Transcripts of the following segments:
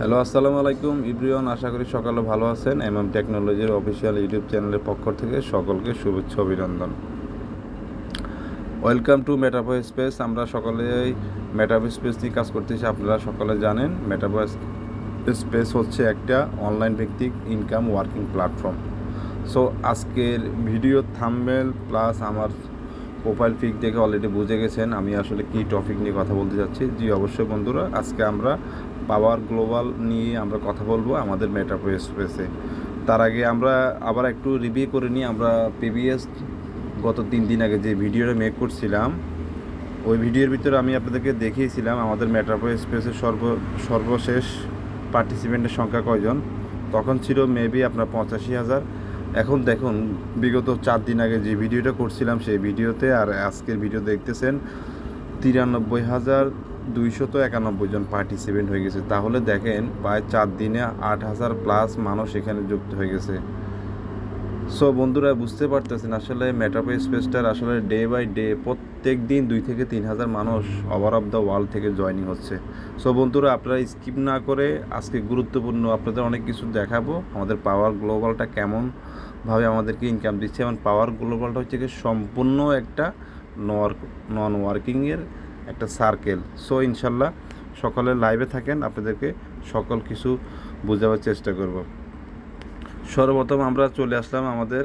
Hello, আসসালামু আলাইকুম ইব্রিয়ন। আশা করি সকালে ভালো আছেন। টেকনোলজির অফিসিয়াল ইউটিউব চ্যানেলের পক্ষ থেকে সকলকে শুভেচ্ছা অভিনন্দন। Welcome to Metavo space. আমরা সকলেই মেটাভো স্পেস নিয়ে কাজ করতেছি। আপনারা সকলে জানেন মেটাভো স্পেস হচ্ছে একটা অনলাইন ভিত্তিক ইনকাম ওয়ার্কিং প্ল্যাটফর্ম। সো আজকের ভিডিও থাম্বনেল প্লাস আমার প্রোফাইল পিক দেখে অলরেডি বুঝে গেছেন আমি আসলে কী টপিক নিয়ে কথা বলতে যাচ্ছি। জি অবশ্যই বন্ধুরা, আজকে আমরা পাওয়ার গ্লোবাল নিয়ে আমরা কথা বলবো আমাদের মেটাভো স্পেসে। তার আগে আমরা আবার একটু রিভিউ করে নিই। আমরা প্রিভিয়াস গত 3 দিন আগে যে ভিডিওটা মেক করছিলাম, ওই ভিডিওর ভিতরে আমি আপনাদেরকে দেখিয়েছিলাম আমাদের মেটাভো স্পেসের সর্বশেষ পার্টিসিপেন্টের সংখ্যা কয়জন। তখন ছিল মেবি আপনার 85,000। এখন দেখুন, বিগত 4 দিন আগে যে ভিডিওটা করছিলাম সেই ভিডিওতে আর আজকের ভিডিও দেখতেছেন 93,291 জন পার্টিসিপেন্ট হয়ে গেছে। তাহলে দেখেন প্রায় 4 দিনে 8,000 প্লাস মানুষ এখানে যুক্ত হয়ে গেছে। সো বন্ধুরা, বুঝতে পারতেছেন আসলে মেটাভো স্পেসটার আসলে ডে বাই ডে প্রত্যেক দিন 2 থেকে 3,000 মানুষ ওভার অফ দ্য ওয়ার্ল্ড থেকে জয়েনিং হচ্ছে। সো বন্ধুরা, আপনারা স্কিপ না করে আজকে গুরুত্বপূর্ণ আপনাদের অনেক কিছু দেখাবো। আমাদের পাওয়ার গ্লোবালটা কেমনভাবে আমাদেরকে ইনকাম দিচ্ছে, এবং পাওয়ার গ্লোবালটা হচ্ছে কি সম্পূর্ণ একটা নন ওয়ার্কিংয়ের একটা সার্কেল। সো ইনশাল্লাহ সকলে লাইভে থাকেন, আপনাদেরকে সকল কিছু বোঝাবার চেষ্টা করব। সর্বপ্রথম আমরা চলে আসলাম আমাদের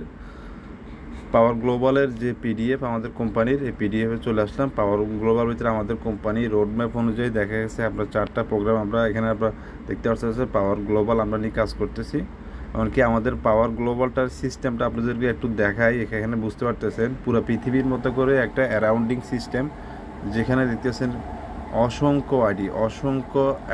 পাওয়ার গ্লোবালের যে পিডিএফ আমাদের কোম্পানির, এই পিডিএফে চলে আসলাম। পাওয়ার গ্লোবাল ভিতরে আমাদের কোম্পানি রোডম্যাপ অনুযায়ী দেখা গেছে আপনার 4টা প্রোগ্রাম আমরা এখানে আপনারা দেখতে পাচ্ছেন। পাওয়ার গ্লোবাল আমরা নিয়ে কাজ করতেছি। এমনকি আমাদের পাওয়ার গ্লোবালটার সিস্টেমটা আপনাদেরকে একটু দেখাই। এখানে বুঝতে পারতেছেন পুরো পৃথিবীর মতো করে একটা অ্যারাউন্ডিং সিস্টেম, যেখানে দেখতেছেন অসংখ্য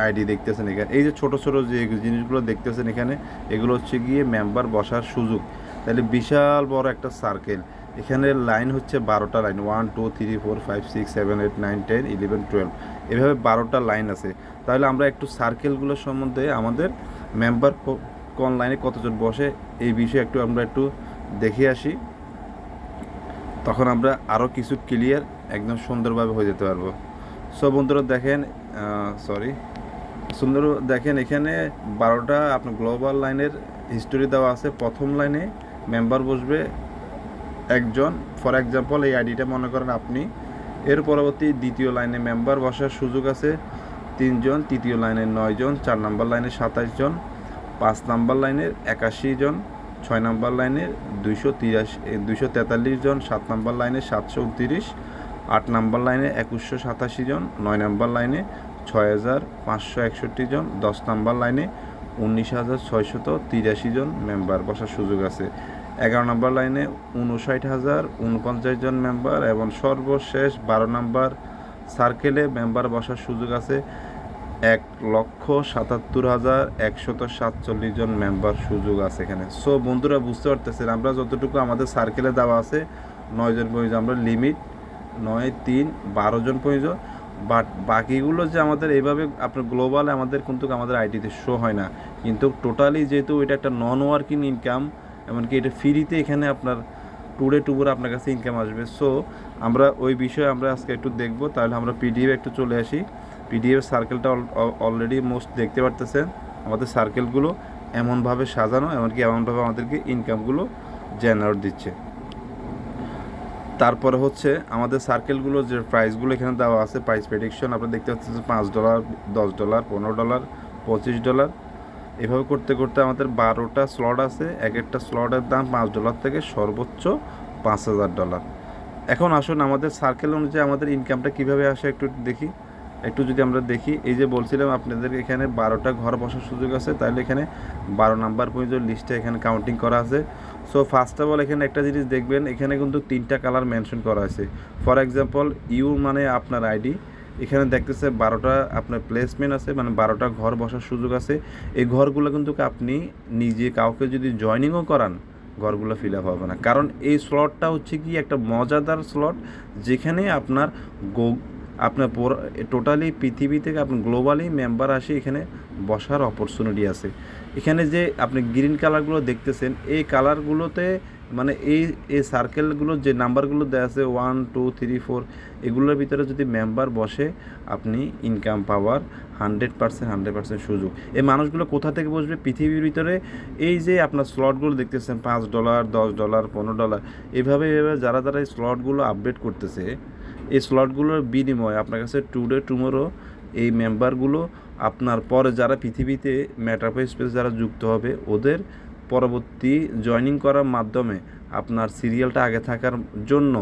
আইডি দেখতেছেন। এখানে এই যে ছোট ছোট যে জিনিসগুলো দেখতেছেন এখানে, এগুলো হচ্ছে গিয়ে মেম্বার বসার সুযোগ। তাহলে বিশাল বড় একটা সার্কেল। এখানে লাইন হচ্ছে 12টা লাইন, 1 2 3 4 5 6 7 8 9 10 11 12, এভাবে 12টা লাইন আছে। তাহলে আমরা একটু সার্কেলগুলোর সম্বন্ধে, আমাদের মেম্বার কোন লাইনে কতজন বসে এই বিষয়ে আমরা একটু দেখে আসি। তখন আমরা আরও কিছু ক্লিয়ার একদম সুন্দরভাবে হয়ে যেতে পারবো। সো বন্ধুরা দেখেন, দেখেন এখানে 12টা আপনার গ্লোবাল লাইনের হিস্টোরি দেওয়া আছে। প্রথম লাইনে মেম্বার বসবে একজন, ফর এক্সাম্পল এই আইডিটা মনে করেন আপনি। এর পরবর্তী দ্বিতীয় লাইনে মেম্বার বসার সুযোগ আছে 3 জন, তৃতীয় লাইনে 9 জন, 4 নম্বর লাইনে 27 জন, 5 নম্বর লাইনের 81 জন, 6 নম্বর লাইনে 243 জন, 7 নম্বর লাইনে 729, 8 নম্বর লাইনে 2187 জন, 9 নম্বর লাইনে 6,561 জন, 10 নম্বর লাইনে 19,683 জন মেম্বার বসার সুযোগ আছে। 11 নম্বর লাইনে 59,049 জন মেম্বার, এবং সর্বশেষ 12 নম্বর সার্কেলে মেম্বার বসার সুযোগ আছে 1,77,147 জন মেম্বার সুযোগ আছে এখানে। সো বন্ধুরা বুঝতে পারতেছেন, আমরা যতটুকু আমাদের সার্কেলে দেওয়া আছে 9 জন প্রয়োজন, আমরা লিমিট 9 3 12 জন প্রয়োজন। বাট বাকিগুলো যে আমাদের এইভাবে আপনার গ্লোবালে আমাদের কিন্তু আমাদের আইডিতে শো হয় না, কিন্তু টোটালি যেহেতু এটা একটা নন ওয়ার্কিং ইনকাম, এমনকি এটা ফ্রিতে এখানে আপনার টুডে আপনার কাছে ইনকাম আসবে। সো আমরা ওই বিষয়ে আমরা আজকে একটু দেখব। তাহলে আমরা পিডিএফ একটু চলে আসি। পিডিএফ সার্কেলটা অলরেডি মোস্ট দেখতে পারতেছেন। আমাদের সার্কেলগুলো এমনভাবে সাজানো, এমনকি এমনভাবে আমাদেরকে ইনকামগুলো জেনারেট দিচ্ছে। তারপরে হচ্ছে আমাদের সার্কেলগুলো যে প্রাইসগুলো এখানে দেওয়া আছে, প্রাইস প্রেডিকশন আপনারা দেখতে পাচ্ছেন $5, $10, $15, $25। এভাবে করতে করতে আমাদের 12টা স্লট আছে। এক একটা স্লটের দাম $5 থেকে সর্বোচ্চ $5,000। এখন আসুন আমাদের সার্কেল অনুযায়ী আমাদের ইনকামটা কীভাবে আসে একটু যদি আমরা দেখি। এই যে বলছিলাম আপনাদের এখানে 12টা ঘর বসার সুযোগ আছে, তাহলে এখানে 12 নাম্বার পর্যন্ত লিস্টে এখানে কাউন্টিং করা আছে। সো ফার্স্ট অফ অল এখানে একটা জিনিস দেখবেন, এখানে কিন্তু 3টা কালার মেনশন করা আছে। ফর এক্সাম্পল ইউ মানে আপনার আইডি, এখানে দেখতেছে 12টা আপনার প্লেসমেন্ট আছে, মানে 12টা ঘর বসার সুযোগ আছে। এই ঘরগুলো কিন্তু আপনি নিজে কাউকে যদি জয়নিংও করান, ঘরগুলো ফিল আপ হবে না, কারণ এই স্লটটা হচ্ছে কি একটা মজাদার স্লট, যেখানে আপনার টোটালি পৃথিবী থেকে আপনার গ্লোবালি মেম্বার আসে এখানে বসার অপরচুনিটি আছে। এখানে যে আপনি গ্রিন কালারগুলো দেখতেছেন এই কালারগুলোতে মানে এই সার্কেলগুলোর যে নাম্বারগুলো দেওয়া আছে 1 2 3 4 এগুলোর ভিতরে যদি মেম্বার বসে আপনি ইনকাম পাওয়ার 100% সুযোগ। এই মানুষগুলো কোথা থেকে বসবে পৃথিবীর ভিতরে? এই যে আপনার স্লটগুলো দেখতেছেন $5 $10 $15 এভাবে যারা এই স্লটগুলো আপডেট করতেছে এই স্লটগুলোর বিনিময়ে আপনার কাছে টুডে টুমোরো এই মেম্বারগুলো আপনার পরে যারা পৃথিবীতে মেটাভার্স স্পেস যারা যুক্ত হবে ওদের পরবর্তী জয়েনিং করার মাধ্যমে আপনার সিরিয়ালটা আগে থাকার জন্য,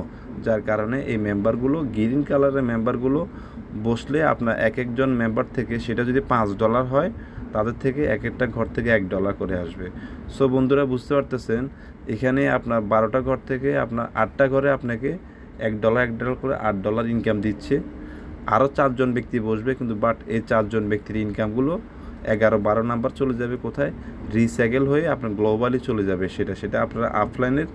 যার কারণে এই মেম্বারগুলো গ্রিন কালারের মেম্বারগুলো বসলে আপনার এক একজন মেম্বার থেকে সেটা যদি $5 হয় তাদের থেকে এক একটা ঘর থেকে $1 করে আসবে। সো বন্ধুরা বুঝতে পারতেছেন এখানে আপনার 12টা ঘর থেকে আপনার 8টা ঘরে আপনাকে $1 করে $8 ইনকাম দিচ্ছে। আরও 4জন ব্যক্তি বসবে কিন্তু বাট এই 4জন ব্যক্তির ইনকামগুলো 11-12 নাম্বার চলে যাবে কোথায়? রিসাইকেল হয়ে আপনার গ্লোবালি চলে যাবে। সেটা আপনার আপলাইনের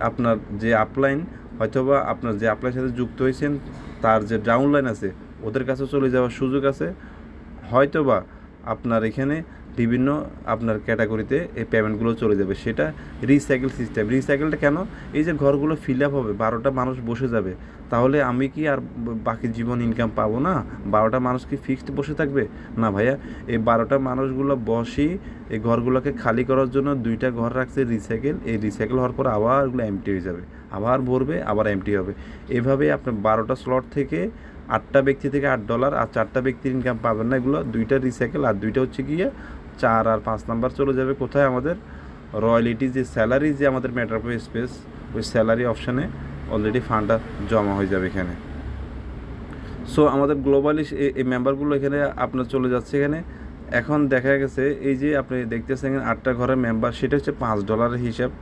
আপনার যে আপলাইন হয়তোবা আপনার যে আপলাইনের সাথে যুক্ত হয়েছেন তার যে ডাউনলাইন আছে ওদের কাছে চলে যাওয়ার সুযোগ আছে। হয়তোবা আপনার এখানে বিভিন্ন আপনার ক্যাটাগরিতে এই পেমেন্টগুলো চলে যাবে। সেটা রিসাইকেল সিস্টেম। রিসাইকেলটা কেন? এই যে ঘরগুলো ফিল আপ হবে 12টা মানুষ বসে যাবে, তাহলে আমি কি আর বাকি জীবন ইনকাম পাবো না? 12টা মানুষ কি ফিক্সড বসে থাকবে? না ভাইয়া, এই 12টা মানুষগুলো বসি এই ঘরগুলোকে খালি করার জন্য 2টা ঘর রাখছে রিসাইকেল। এই রিসাইকেল হওয়ার পর আবার এগুলো এমটি হয়ে যাবে, আবার ভরবে, আবার এমটি হবে। এভাবে আপনার 12টা স্লট থেকে 8টা ব্যক্তি থেকে $8 আর 4টা ব্যক্তির ইনকাম পাবেন না। এগুলো 2টা রিসাইকেল আর 2টা হচ্ছে গিয়ে 4 আর 5 নাম্বার চলে যাবে কোথায়? আমাদের রয়্যালিটি যে স্যালারি যে আমাদের মেটাভার্স স্পেস ওই স্যালারি অপশানে অলরেডি ফান্ডটা জমা হয়ে যাবে এখানে। সো আমাদের গ্লোবালি এই মেম্বারগুলো এখানে আপনার চলে যাচ্ছে এখানে। এখন দেখা গেছে এই যে আপনি দেখতেছেন 8টা ঘরের মেম্বার সেটা হচ্ছে $5 হিসাব।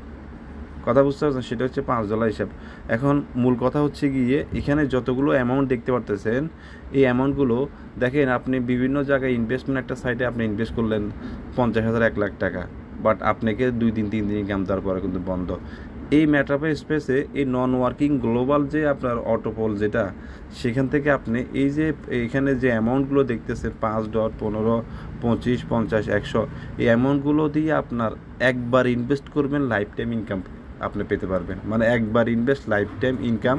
কথা বুঝতে পারছেন? সেটা হচ্ছে $5 হিসাব। এখন মূল কথা হচ্ছে গিয়ে এখানে যতগুলো অ্যামাউন্ট দেখতে পারতেছেন এই অ্যামাউন্টগুলো দেখেন আপনি বিভিন্ন জায়গায় ইনভেস্টমেন্ট একটা সাইটে আপনি ইনভেস্ট করলেন 50,000 1 লাখ টাকা, বাট আপনাকে 2 দিন 3 দিন ইনকাম দেওয়ার পরে কিন্তু বন্ধ। এই মেটাভার্স স্পেসে এই নন ওয়ার্কিং গ্লোবাল যে আপনার অটোপোল যেটা সেখান থেকে আপনি এই যে এখানে যে অ্যামাউন্টগুলো দেখতেছেন $5, $15, $25, $50, $100 এই অ্যামাউন্টগুলো দিয়ে আপনার একবার ইনভেস্ট করবেন লাইফ টাইম ইনকাম আপনি পেতে পারবেন। মানে একবার ইনভেস্ট লাইফ টাইম ইনকাম।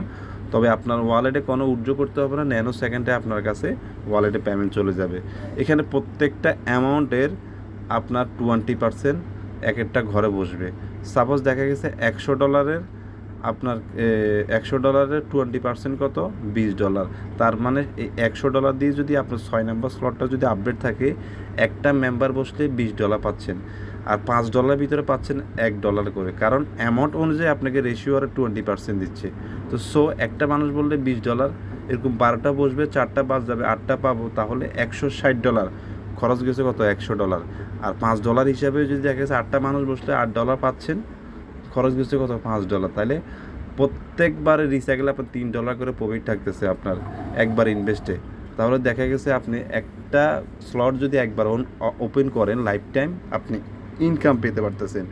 তবে আপনার ওয়ালেটে কোনো উইথড্র করতে হবে না, ন্যানো সেকেন্ডে আপনার কাছে ওয়ালেটে পেমেন্ট চলে যাবে। এখানে প্রত্যেকটা অ্যামাউন্টের আপনার 20% এক একটা ঘরে বসবে। সাপোজ দেখা গেছে $100 আপনার $100 20% কত? $20। তার মানে এই $100 দিয়ে যদি আপনার 6 নাম্বার স্লটটা যদি আপডেট থাকে একটা মেম্বার বসলে $20 পাচ্ছেন, আর $5 ভিতরে পাচ্ছেন $1 করে, কারণ অ্যামাউন্ট অনুযায়ী আপনাকে রেশিও আর 20% দিচ্ছে। তো সো একটা মানুষ বললে $20, এরকম 12টা বসবে, 4টা বাদ যাবে, 8টা পাবো, তাহলে $160 খরচ গেছে কত? $100। আর $5 হিসাবে যদি দেখা গেছে 8টা মানুষ বসলে $8 পাচ্ছেন, খরচ গেছে কত? $5। তাহলে প্রত্যেকবারে রিসাইকেলে আপনার $3 করে প্রফিট থাকতেছে আপনার একবার ইনভেস্টে। তাহলে দেখা গেছে আপনি একটা স্লট যদি একবার ওপেন করেন লাইফ টাইম আপনি ইনকাম পেতে পারতেছেন।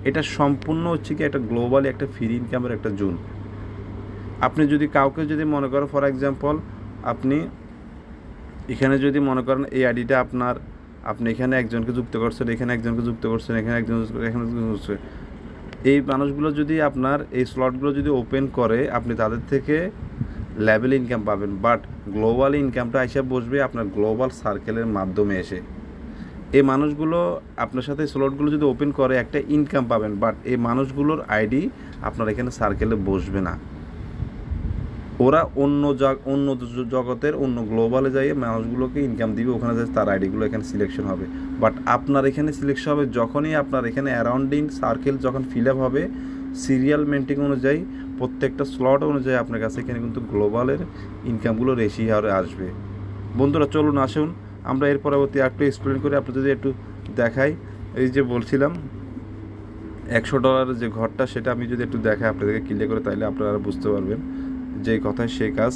এটা সম্পূর্ণ হচ্ছে কি একটা গ্লোবালি একটা ফ্রি ইনকামের একটা জোন। আপনি যদি কাউকে যদি মনে করেন ফর এক্সাম্পল আপনি এখানে যদি মনে করেন এই আইডিটা আপনার, আপনি এখানে একজনকে যুক্ত করছেন, এখানে একজনকে যুক্ত করছেন, এখানে এখানে এই মানুষগুলো যদি আপনার এই স্লটগুলো যদি ওপেন করে আপনি তাদের থেকে লেভেল ইনকাম পাবেন, বাট গ্লোবাল ইনকামটা হিসাব বসবে আপনার গ্লোবাল সার্কেলের মাধ্যমে এসে। এই মানুষগুলো আপনার সাথে স্লটগুলো যদি ওপেন করে একটা ইনকাম পাবেন, বাট এই মানুষগুলোর আইডি আপনার এখানে সার্কেলে বসবে না। ওরা অন্য জগতের অন্য গ্লোবালে যাইয়ে মানুষগুলোকে ইনকাম দিবে, ওখানে যাই তার আইডিগুলো এখানে সিলেকশন হবে। বাট আপনার এখানে সিলেকশন হবে যখনই আপনার এখানে অ্যারাউন্ডিং সার্কেল যখন ফিল আপ হবে সিরিয়াল মেন্টিং অনুযায়ী প্রত্যেকটা স্লট অনুযায়ী আপনার কাছে এখানে কিন্তু গ্লোবালের ইনকামগুলো রেশি হারে আসবে। বন্ধুরা চলুন আসুন আমরা এর পরবর্তী একটু এক্সপ্লেন করে আপনি যদি একটু দেখাই। এই যে বলছিলাম $100 যে ঘরটা সেটা আমি যদি একটু দেখাই আপনাদেরকে ক্লিয়ার করে, তাইলে আপনারা বুঝতে পারবেন যেই কথায় সেই কাজ।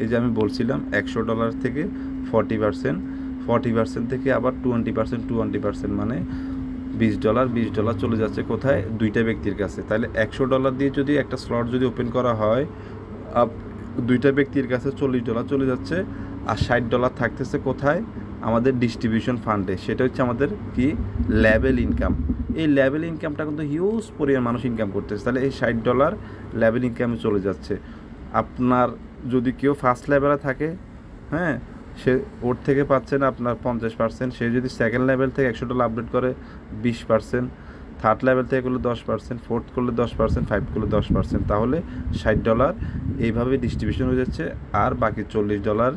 এই যে আমি বলছিলাম $100 থেকে 40% থেকে আবার 20% মানে $20 চলে যাচ্ছে কোথায়? 2টা ব্যক্তির কাছে। তাহলে $100 দিয়ে যদি একটা স্লট যদি ওপেন করা হয় দুইটা ব্যক্তির কাছে $40 চলে যাচ্ছে, আর $60 থাকতেছে কোথায়? আমাদের ডিস্ট্রিবিউশন ফান্ডে। সেটা হচ্ছে আমাদের কি লেভেল ইনকাম। এই লেভেল ইনকামটা কিন্তু হিউজ পরিমাণ মানুষ ইনকাম করতেছে, তাহলে এই $60 লেভেল ইনকামে চলে যাচ্ছে। আপনার যদি কেউ ফার্স্ট লেভেলে থাকে, হ্যাঁ, সে ওর থেকে পাচ্ছেন আপনার 50%। সে যদি সেকেন্ড লেভেল থেকে $100 আপডেট করে 20%, থার্ড লেভেল থেকে করলে 10%, ফোর্থ করলে 10%, ফাইভ করলে 10%, তাহলে $60 এইভাবে ডিস্ট্রিবিউশন হয়ে যাচ্ছে। আর বাকি $40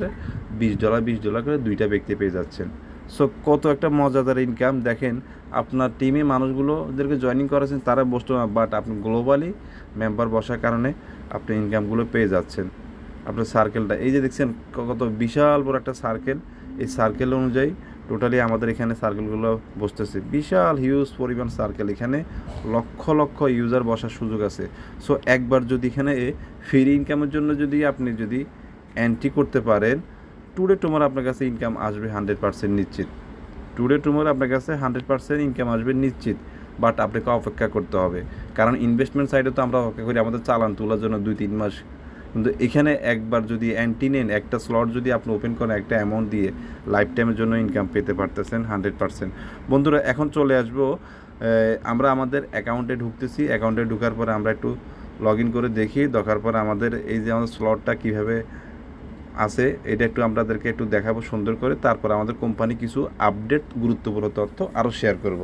$20 করে দুইটা ব্যক্তি পেয়ে যাচ্ছেন। সো কত একটা মজাদার ইনকাম দেখেন। আপনার টিমে মানুষগুলোদেরকে জয়েনিং করেছেন, তারা বসতো না, বাট আপনি গ্লোবালি মেম্বার বসার কারণে আপনি ইনকামগুলো পেয়ে যাচ্ছেন। আপনার সার্কেলটা এই যে দেখছেন কত বিশাল বড় একটা সার্কেল। এই সার্কেল অনুযায়ী টোটালি আমাদের এখানে সার্কেলগুলো বসতেছে, বিশাল হিউজ পরিমাণ সার্কেল। এখানে লক্ষ লক্ষ ইউজার বসার সুযোগ আছে। সো একবার যদি এখানে ফ্রি ইনকামের জন্য যদি আপনি যদি এন্ট্রি করতে পারেন, টুডে টুমোর আপনার কাছে ইনকাম আসবে 100% নিশ্চিত। টুডে টুমোর আপনার কাছে 100% ইনকাম আসবে নিশ্চিত। বাট আপনাকে অপেক্ষা করতে হবে, কারণ ইনভেস্টমেন্ট সাইডে তো আমরা অপেক্ষা করি আমাদের চালান তোলার জন্য 2-3 মাস। কিন্তু এখানে একবার যদি এন্ট্রি নেন, একটা স্লট যদি আপনি ওপেন করেন একটা অ্যামাউন্ট দিয়ে, লাইফ টাইমের জন্য ইনকাম পেতে পারতেছেন 100%। বন্ধুরা এখন চলে আসবো, আমরা আমাদের অ্যাকাউন্টে ঢুকতেছি। অ্যাকাউন্টে ঢোকার পরে আমরা একটু লগ ইন করে দেখি, দেখার পরে আমাদের এই যে আমাদের স্লটটা কীভাবে আছে এটা একটু আপনাদেরকে একটু দেখাবো সুন্দর করে। তারপর আমাদের কোম্পানি কিছু আপডেট গুরুত্বপূর্ণ তথ্য আরও শেয়ার করব।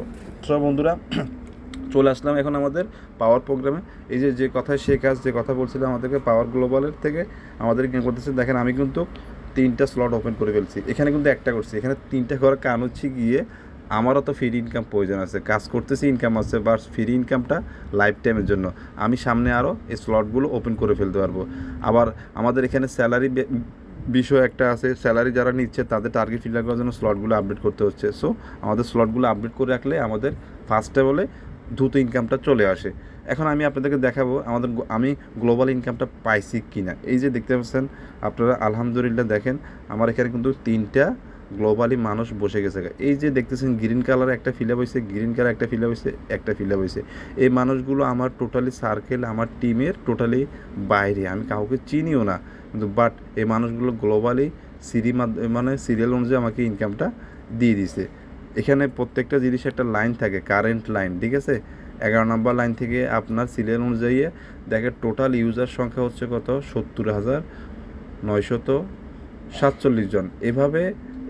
সব বন্ধুরা চলে আসলাম এখন আমাদের পাওয়ার প্রোগ্রামে। এই যে কথায় সে কাজ, যে কথা বলছিলাম আমাদেরকে পাওয়ার গ্লোবালের থেকে আমাদের ইনকাম করতেছে। দেখেন আমি কিন্তু 3টা স্লট ওপেন করে ফেলছি, এখানে কিন্তু একটা করছি। এখানে 3টা করার কারণ হচ্ছে গিয়ে আমারও তো ফ্রি ইনকাম প্রয়োজন আছে, কাজ করতেছি ইনকাম আছে, বাট ফ্রি ইনকামটা লাইফ টাইমের জন্য আমি সামনে আরও এই স্লটগুলো ওপেন করে ফেলতে পারবো। আবার আমাদের এখানে স্যালারি বিষয় একটা আছে, স্যালারি যারা নিচ্ছে তাদের টার্গেট ফিল করার জন্য স্লটগুলো আপডেট করতে হচ্ছে। সো আমাদের স্লটগুলো আপডেট করে রাখলে আমাদের ফার্স্টে বলে দ্রুত ইনকামটা চলে আসে। এখন আমি আপনাদেরকে দেখাবো আমি গ্লোবাল ইনকামটা পাইছি কি না। এই যে দেখতে পাচ্ছেন আপনারা, আলহামদুলিল্লাহ দেখেন আমার এখানে কিন্তু 3টা গ্লোবালি মানুষ বসে গেছে। এই যে দেখতেছেন গ্রিন কালার একটা ফিল আপ হয়েছে, গ্রিন কালার একটা ফিল আপ হয়েছে, একটা ফিল আপ হয়েছে। এই মানুষগুলো আমার টোটালি সার্কেল, আমার টিমের টোটালি বাইরে, আমি কাউকে চিনিও না, কিন্তু বাট এই মানুষগুলো গ্লোবালি সিরিয়াল অনুযায়ী আমাকে ইনকামটা দিয়ে দিছে। এখানে প্রত্যেকটা জিনিস একটা লাইন থাকে, কারেন্ট লাইন, ঠিক আছে। 11 নম্বর লাইন থেকে আপনার সিরিয়াল অনুযায়ী দেখে টোটাল ইউজার সংখ্যা হচ্ছে কত, 70,947 জন। এভাবে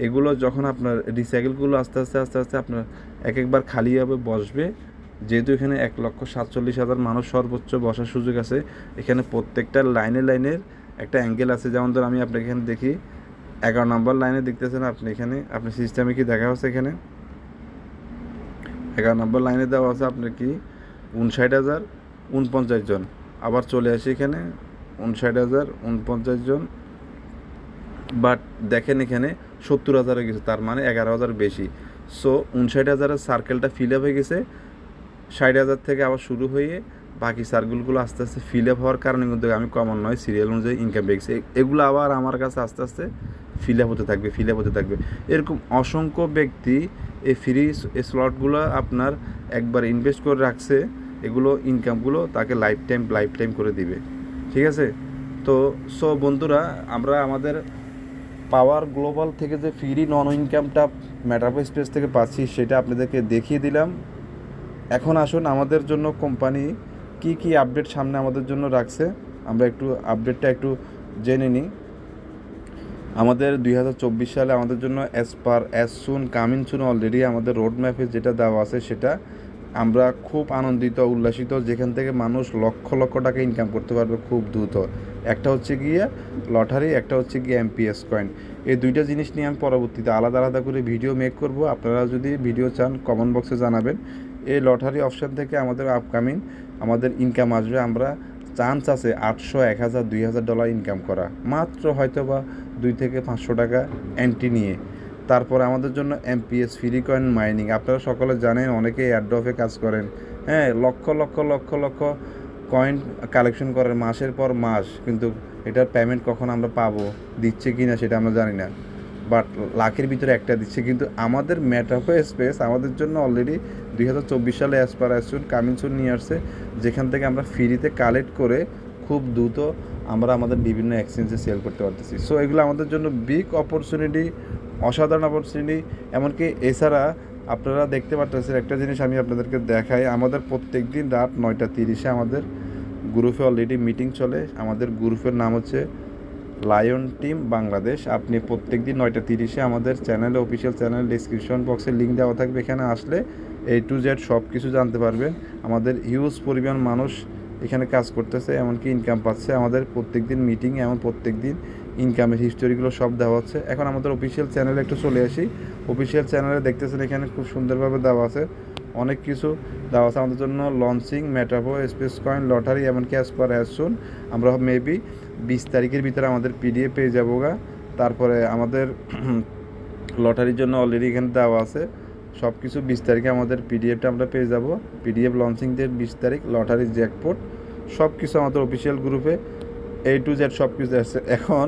এগুলো যখন আপনার রিসাইকেলগুলো আস্তে আস্তে আপনার একবার খালি হবে, বসবে। যেহেতু এখানে 1,47,000 মানুষ সর্বোচ্চ বসার সুযোগ আছে, এখানে প্রত্যেকটা লাইনের একটা অ্যাঙ্গেল আছে। যেমন ধর আমি আপনাকে এখানে দেখি 11 নম্বর লাইনে দেখতেছেন আপনি, এখানে আপনি সিস্টেমে কি দেখা হচ্ছে, এখানে 11 নম্বর লাইনে দেওয়া আছে আপনার কি 59,049 জন। আবার চলে আসি এখানে 59,049 জন, বাট দেখেন এখানে 70,000 হয়ে গেছে, তার মানে 11,000 বেশি। সো 59,000-এর সার্কেলটা ফিল আপ হয়ে গেছে। 60,000 থেকে আবার শুরু হয়ে বাকি সার্কেলগুলো আস্তে আস্তে ফিল আপ হওয়ার কারণে কিন্তু আমি কমন নয় সিরিয়াল অনুযায়ী ইনকাম পেয়েছি। এগুলো আবার আমার কাছে আস্তে আস্তে ফিল আপ হতে থাকবে। এরকম অসংখ্য ব্যক্তি এই ফ্রি স্লটগুলো আপনার একবার ইনভেস্ট করে রাখছে, এগুলো ইনকামগুলো তাকে লাইফ টাইম করে দিবে, ঠিক আছে। তো সো বন্ধুরা, আমরা আমাদের পাওয়ার গ্লোবাল থেকে যে ফ্রি নন ইনকামটা মেটাভার্স স্পেস থেকে পাচ্ছি সেটা আপনাদেরকে দেখিয়ে দিলাম। এখন আসুন আমাদের জন্য কোম্পানি কি আপডেট সামনে আমাদের জন্য রাখছে, আমরা একটু আপডেটটা একটু জেনে নিই। আমাদের 2024 সালে আমাদের জন্য as soon coming soon already আমাদের রোড ম্যাপে যেটা দেওয়া আছে সেটা আমরা খুব আনন্দিত উল্লাসিত, যেখান থেকে মানুষ লক্ষ লক্ষ টাকা ইনকাম করতে পারবে খুব দ্রুত। একটা হচ্ছে গিয়ে লটারি, একটা হচ্ছে গিয়ে এমপিএস কয়েন। এই দুইটা জিনিস নিয়ে আমি পরবর্তীতে আলাদা করে ভিডিও মেক করব। আপনারা যদি ভিডিও চান কমেন্ট বক্সে জানাবেন। এই লটারি অপশান থেকে আমাদের আপকামিং আমাদের ইনকাম আসবে, আমরা চান্স আছে 800, 1000, $2,000 ইনকাম করা, মাত্র হয়তো বা 2 থেকে 500 টাকা এন্ট্রি নিয়ে। তারপর আমাদের জন্য এমপিএস ফ্রি কয়েন মাইনিং, আপনারা সকলে জানেন, অনেকে এয়ারড্রপে কাজ করেন, হ্যাঁ, লক্ষ কয়েন কালেকশন করেন মাসের পর মাস, কিন্তু এটার পেমেন্ট কখন আমরা পাবো, দিচ্ছে কি না সেটা আমরা জানি না, বাট লাখের ভিতরে একটা দিচ্ছে। কিন্তু আমাদের মেটাভার্স স্পেস আমাদের জন্য অলরেডি 2024 সালে অ্যাজ সুন কামিং সুন নিয়ে আসছে, যেখান থেকে আমরা ফ্রিতে কালেক্ট করে খুব দ্রুত আমরা আমাদের বিভিন্ন এক্সচেঞ্জে সেল করতে পারতেছি। সো এগুলো আমাদের জন্য বিগ অপরচুনিটি, অসাধারণ অপরচুনিটি। এমনকি এছাড়া আপনারা দেখতে পারতেছেন একটা জিনিস আমি আপনাদেরকে দেখাই, আমাদের প্রত্যেক দিন রাত 9:30 আমাদের গ্রুপে অলরেডি মিটিং চলে। আমাদের গ্রুপের নাম হচ্ছে লায়ন টিম বাংলাদেশ। আপনি প্রত্যেক দিন 9:30 আমাদের চ্যানেলে, অফিসিয়াল চ্যানেল ডিসক্রিপশন বক্সে লিঙ্ক দেওয়া থাকবে, এখানে আসলে A to Z সব কিছু জানতে পারবেন। আমাদের হিউজ পরিমাণ মানুষ এখানে কাজ করতেছে, এমনকি ইনকাম পাচ্ছে। আমাদের প্রত্যেক দিন মিটিং, এমন প্রত্যেক দিন ইনকামের হিস্টোরিগুলো সব দেওয়া হচ্ছে। এখন আমাদের অফিসিয়াল চ্যানেলে একটু চলে আসি। অফিসিয়াল চ্যানেলে দেখতেছেন এখানে খুব সুন্দরভাবে দেওয়া আছে, অনেক কিছু দেওয়া আছে আমাদের জন্য। লঞ্চিং, মেটাভো, স্পেস কয়েন, লটারি, এমনকি অ্যাজ পার অ্যাজ সুন আমরা মেবি 20 তারিখের ভিতরে আমাদের PDF পেয়ে যাবো গা। তারপরে আমাদের লটারির জন্য অলরেডি এখানে দেওয়া আছে সব কিছু। 20 তারিখে আমাদের PDFটা আমরা পেয়ে যাব। PDF লঞ্চিং ডেট 20 তারিখ, লটারির জ্যাকপট সব কিছু আমাদের অফিসিয়াল গ্রুপে A to Z সব কিছু আছে। এখন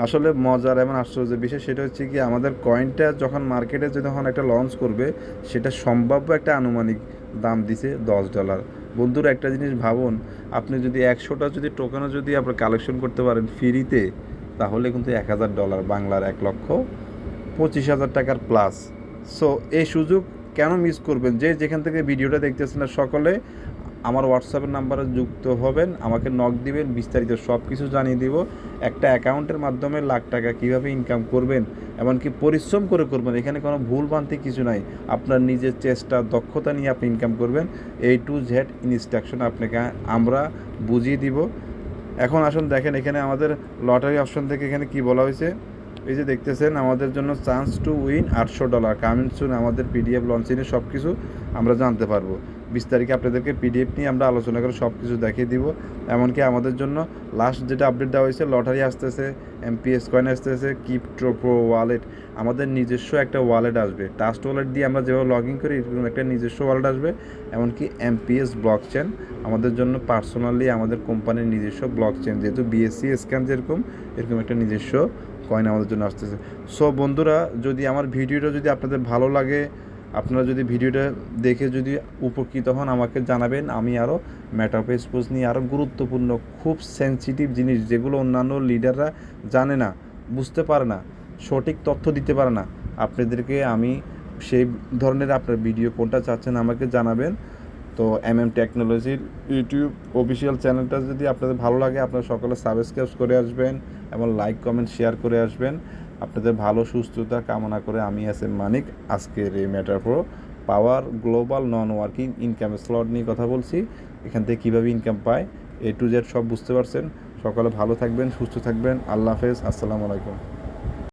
আসলে মজার এবং আশ্চর্যের বিষয় সেটা হচ্ছে কি, আমাদের কয়েনটা যখন মার্কেটে যখন একটা লঞ্চ করবে, সেটা সম্ভাব্য একটা আনুমানিক দাম দিছে $10। বন্ধুরা একটা জিনিস ভাবুন, আপনি যদি 100টা যদি টোকেনও যদি আপনি কালেকশন করতে পারেন ফ্রিতে, তাহলে কিন্তু $1000, বাংলার 1,25,000 টাকার প্লাস। সো এই সুযোগ কেন মিস করবেন? যে যেখান থেকে ভিডিওটা দেখতেছেন না, সকলে আমার হোয়াটসঅ্যাপের নাম্বারে যুক্ত হবেন, আমাকে নক দিবেন, বিস্তারিত সব কিছু জানিয়ে দিব। একটা অ্যাকাউন্টের মাধ্যমে লাখ টাকা কীভাবে ইনকাম করবেন, এমনকি পরিশ্রম করে করবেন, এখানে কোনো ভুল ভ্রান্তি কিছু নাই। আপনার নিজের চেষ্টা, দক্ষতা নিয়ে আপনি ইনকাম করবেন। A to Z ইনস্ট্রাকশন আপনাকে আমরা বুঝিয়ে দিব। এখন আসুন দেখেন এখানে আমাদের লটারি অপশন থেকে এখানে কি বলা হয়েছে। এই যে দেখতেছেন আমাদের জন্য chance to win $800 coming soon. আমাদের PDF লঞ্চিংয়ে সব কিছু আমরা জানতে পারবো। 20 তারিখে আপনাদেরকে PDF নিয়ে আমরা আলোচনা করে সব কিছু দেখিয়ে দিব। এমনকি আমাদের জন্য লাস্ট যেটা আপডেট দেওয়া হয়েছে, লটারি আসতেছে, MPS কয়েন আসতেছে, ক্রিপ্টো প্রো ওয়ালেট, আমাদের নিজস্ব একটা ওয়ালেট আসবে। ট্রাস্ট ওয়ালেট দিয়ে আমরা যেভাবে লগ ইন করি, এরকম একটা নিজস্ব ওয়ালেট আসবে। এমনকি MPS ব্লকচেন আমাদের জন্য পার্সোনালি আমাদের কোম্পানির নিজস্ব ব্লকচেন, যেহেতু BSC স্ক্যান যেরকম, এরকম একটা নিজস্ব কয়েন আমাদের জন্য আসতেছে। সো বন্ধুরা, যদি আমার ভিডিওটা যদি আপনাদের ভালো লাগে, আপনারা যদি ভিডিওটা দেখে যদি উপকৃত হন, আমাকে জানাবেন। আমি আরও মেটাপে স্পোজ নিয়ে আরও গুরুত্বপূর্ণ, খুব সেনসিটিভ জিনিস যেগুলো অন্যান্য লিডাররা জানে না, বুঝতে পারে না, সঠিক তথ্য দিতে পারে না, আপনাদেরকে আমি সেই ধরনের আপনার ভিডিও কোনটা চাচ্ছেন আমাকে জানাবেন। তো টেকনোলজির ইউটিউব অফিসিয়াল চ্যানেলটা যদি আপনাদের ভালো লাগে, আপনারা সকলে সাবস্ক্রাইব করে আসবেন এবং লাইক কমেন্ট শেয়ার করে আসবেন। আপনাদের ভালো সুস্থতা কামনা করে আমি SM মানিক আজকের এই matter pro power global non working income slot নিয়ে কথা বলছি। এখান থেকে কীভাবে ইনকাম পায় A to Z সব বুঝতে পারছেন। সকলে ভালো থাকবেন, সুস্থ থাকবেন। আল্লাহ হাফেজ, আসসালামু আলাইকুম।